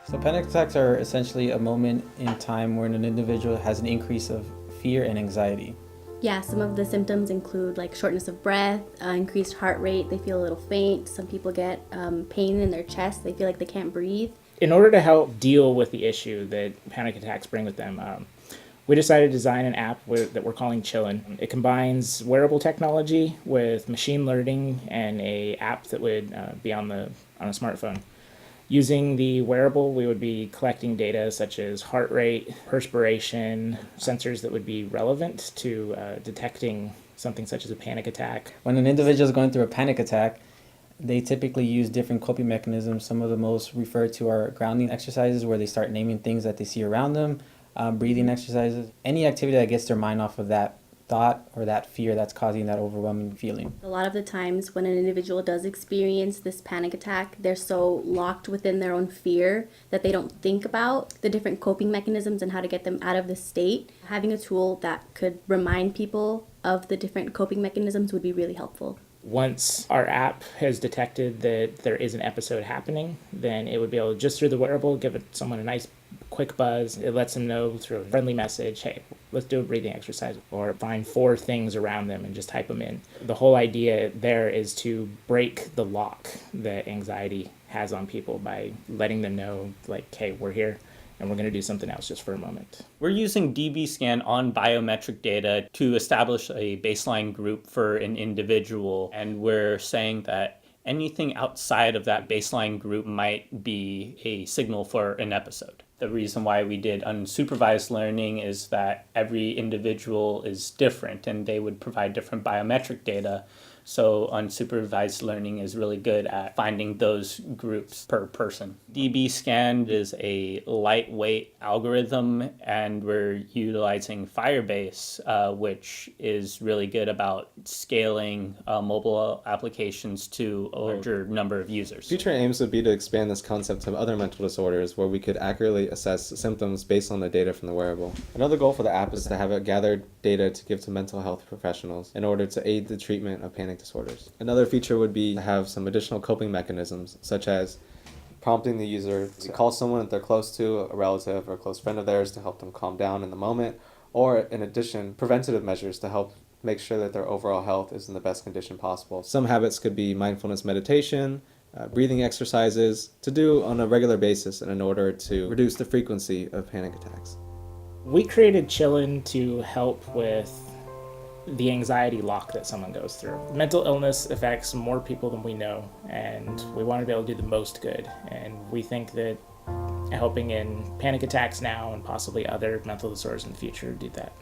So panic attacks are essentially a moment in time when an individual has an increase of fear and anxiety. Yeah, some of the symptoms include like shortness of breath, increased heart rate, they feel a little faint. Some people get pain in their chest, they feel like they can't breathe. In order to help deal with the issue that panic attacks bring with them, we decided to design an app that we're calling Chillin'. It combines wearable technology with machine learning and a app that would be on a smartphone. Using the wearable, we would be collecting data such as heart rate, perspiration, sensors that would be relevant to detecting something such as a panic attack. When an individual is going through a panic attack, they typically use different coping mechanisms. Some of the most referred to are grounding exercises, where they start naming things that they see around them, breathing exercises, any activity that gets their mind off of that thought or that fear that's causing that overwhelming feeling. A lot of the times when an individual does experience this panic attack, they're so locked within their own fear that they don't think about the different coping mechanisms and how to get them out of the state. Having a tool that could remind people of the different coping mechanisms would be really helpful. Once our app has detected that there is an episode happening, then it would be able to, just through the wearable, give someone a nice quick buzz. It lets them know through a friendly message, hey, let's do a breathing exercise, or find 4 things around them and just type them in. The whole idea there is to break the lock that anxiety has on people by letting them know, like, hey, we're here and we're going to do something else just for a moment. We're using DB scan on biometric data to establish a baseline group for an individual, and we're saying that anything outside of that baseline group might be a signal for an episode. The reason why we did unsupervised learning is that every individual is different and they would provide different biometric data. So unsupervised learning is really good at finding those groups per person. DB scan is a lightweight algorithm, and we're utilizing Firebase, which is really good about scaling mobile applications to a larger number of users. Future aims would be to expand this concept to other mental disorders where we could accurately assess symptoms based on the data from the wearable. Another goal for the app is to have it gathered data to give to mental health professionals in order to aid the treatment of panic disorders. Another feature would be to have some additional coping mechanisms, such as prompting the user to call someone that they're close to, a relative or a close friend of theirs, to help them calm down in the moment, or in addition, preventative measures to help make sure that their overall health is in the best condition possible. Some habits could be mindfulness meditation, breathing exercises to do on a regular basis in order to reduce the frequency of panic attacks. We created Chillin' to help with the anxiety lock that someone goes through. Mental illness affects more people than we know, and we want to be able to do the most good. And we think that helping in panic attacks now and possibly other mental disorders in the future do that.